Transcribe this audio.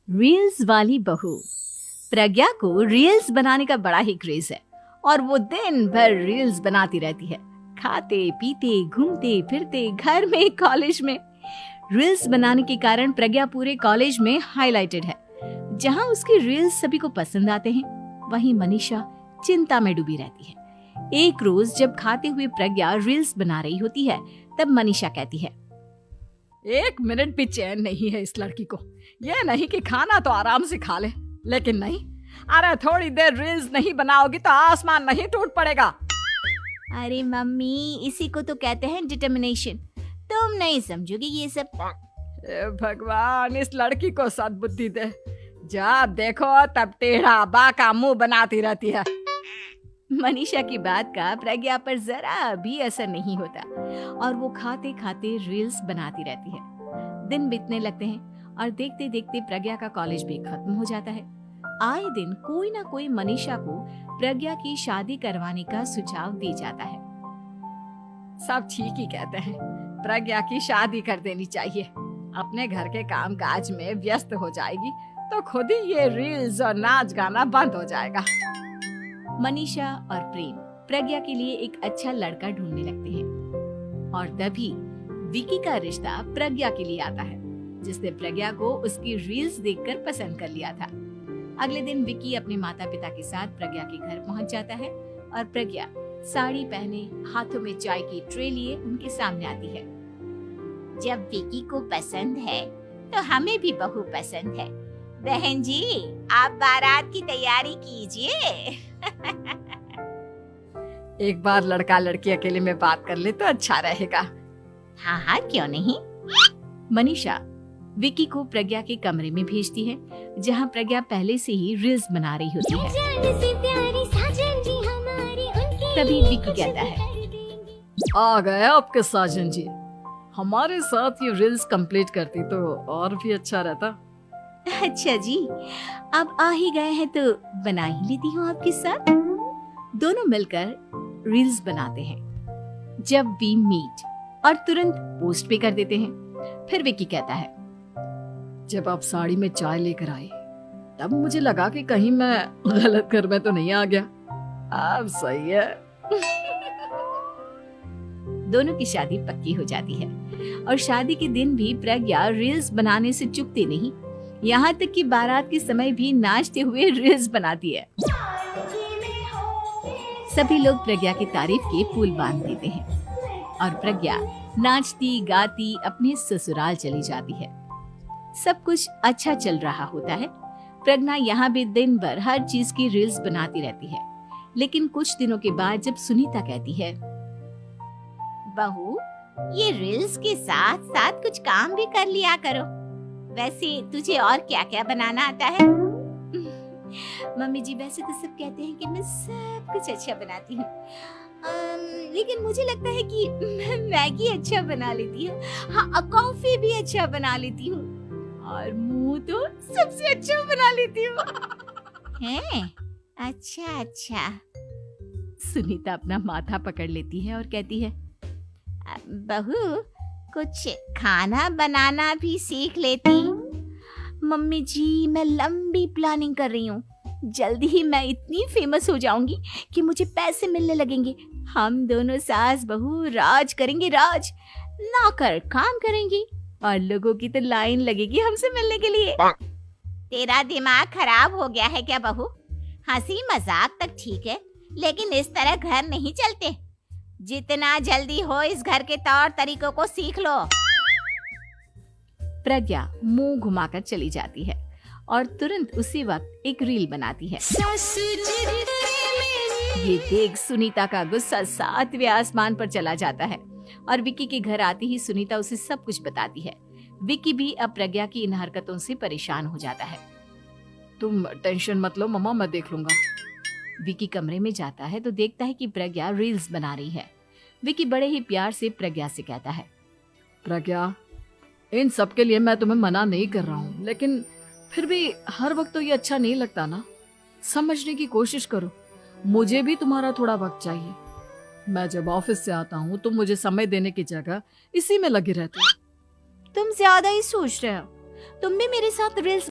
Reels वाली बहू। प्रज्ञा को रील्स बनाने का बड़ा ही क्रेज है और वो दिन भर रील्स बनाती रहती है। खाते पीते घूमते फिरते घर में कॉलेज में रील्स बनाने के कारण प्रज्ञा पूरे कॉलेज में हाईलाइटेड है। जहां उसकी रील्स सभी को पसंद आते हैं, वहीं मनीषा चिंता में डूबी रहती है। एक रोज जब खाते हुए प्रज्ञा रील्स बना रही होती है, तब मनीषा कहती है, एक मिनट भी चैन नहीं है इस लड़की को। ये नहीं कि खाना तो आराम से खा ले, लेकिन नहीं, अरे थोड़ी देर रील्स नहीं बनाओगी तो आसमान नहीं टूट पड़ेगा। अरे मम्मी, इसी को तो कहते हैं डिटर्मिनेशन। तुम नहीं समझोगी ये सब। भगवान, इस लड़की को सद्बुद्धि दे। जब देखो तब टेढ़ा बाका मुंह बनाती रहती है। मनीषा की बात का प्रज्ञा पर जरा भी असर नहीं होता और वो खाते खाते रील्स बनाती रहती है। दिन बीतने लगते हैं और देखते देखते प्रज्ञा का कॉलेज भी खत्म हो जाता है। आए दिन कोई ना कोई मनीषा को प्रज्ञा की शादी करवाने का सुझाव दे जाता है। सब ठीक ही कहते हैं, प्रज्ञा की शादी कर देनी चाहिए। अपने घर के काम काज में व्यस्त हो जाएगी तो खुद ही ये रील्स और नाच गाना बंद हो जाएगा। मनीषा और प्रेम प्रज्ञा के लिए एक अच्छा लड़का ढूंढने लगते हैं और तभी विकी का रिश्ता प्रज्ञा के लिए आता है, जिसने प्रज्ञा को उसकी रील्स देखकर पसंद कर लिया था। अगले दिन विकी अपने माता पिता के साथ प्रज्ञा के घर पहुंच जाता है और प्रज्ञा साड़ी पहने हाथों में चाय की ट्रे लिए उनके सामने आती है। जब विकी को पसंद है तो हमें भी बहू पसंद है। बहन जी, आप बारात की तैयारी कीजिए। एक बार लड़का लड़की अकेले में बात कर ले तो अच्छा रहेगा। हाँ हाँ, क्यों नहीं। मनीषा विकी को प्रज्ञा के कमरे में भेजती है, जहां प्रज्ञा पहले से ही रील्स बना रही होती है। तभी विकी कहता है, आ गए आपके साजन जी। हमारे साथ ये रील्स कंप्लीट करती तो और भी अच्छा रहता। अच्छा जी, अब आ ही गए हैं तो बना ही लेती हूँ आपके साथ। दोनों मिलकर रील्स बनाते हैं। जब वी मीट और तुरंत पोस्ट भी कर देते हैं। फिर विकी कहता है, जब आप साड़ी में चाय लेकर आए तब मुझे लगा कि कहीं मैं गलत घर में तो नहीं आ गया। अब सही है। दोनों की शादी पक्की हो जाती है और शादी के दिन भी प्रज्ञा रील्स बनाने से चूकती नहीं। यहाँ तक कि बारात के समय भी नाचते हुए रील्स बनाती है। सभी लोग प्रज्ञा की तारीफ के पुल बांध देते हैं और प्रज्ञा नाचती गाती अपने ससुराल चली जाती है। सब कुछ अच्छा चल रहा होता है। प्रज्ञा यहाँ भी दिन भर हर चीज की रील्स बनाती रहती है। लेकिन कुछ दिनों के बाद जब सुनीता कहती है, बहू, ये रील्स के साथ साथ कुछ काम भी कर लिया करो। वैसे तुझे और क्या क्या बनाना आता है? मम्मी जी, वैसे तो सब कहते हैं कि मैं सब कुछ अच्छा बनाती हूँ, लेकिन मुझे लगता है कि मैं मैगी अच्छा बना लेती हूँ। हाँ, कॉफी भी अच्छा बना लेती हूँ और मुंह तो सबसे अच्छा बना लेती हूँ। हैं? अच्छा अच्छा। सुनीता अपना माथा पकड़ लेती है और कहती है, बहू, कुछ खाना बनाना भी सीख लेती। मम्मी जी, मैं लंबी प्लानिंग कर रही हूँ। जल्दी ही मैं इतनी फेमस हो जाऊंगी कि मुझे पैसे मिलने लगेंगे। हम दोनों सास बहू राज करेंगे, राज। नौकर काम करेंगी और लोगों की तो लाइन लगेगी हमसे मिलने के लिए। तेरा दिमाग खराब हो गया है क्या बहू? हंसी मजाक तक ठीक है, लेकिन इस तरह घर नहीं चलते। जितना जल्दी हो इस घर के तौर तरीकों को सीख लो। प्रज्ञा मुंह घुमाकर चली जाती है और तुरंत उसी वक्त एक रील बनाती है। ये देख सुनीता का गुस्सा 7वें आसमान पर चला जाता है और विकी के घर आते ही सुनीता उसे सब कुछ बताती है। विकी भी अब प्रज्ञा की इन हरकतों से परेशान हो जाता है। तुम टेंशन मत लो मम्मा, मैं देख लूंगा। विकी कमरे में जाता है तो देखता है कि प्रज्ञा रील्स बना रही है। विकी बड़े ही प्यार से प्रज्ञा से कहता है, प्रज्ञा, इन सब के लिए मैं तुम्हें मना नहीं कर रहा हूँ, लेकिन फिर भी हर वक्त तो ये अच्छा नहीं लगता ना। समझने की कोशिश करो, मुझे भी तुम्हारा थोड़ा वक्त चाहिए। मैं जब ऑफिस से आता हूँ तो मुझे समय देने की जगह इसी में लगी रहती है। तुम ज्यादा ही सोच रहे हो। तुम भी मेरे साथ रील्स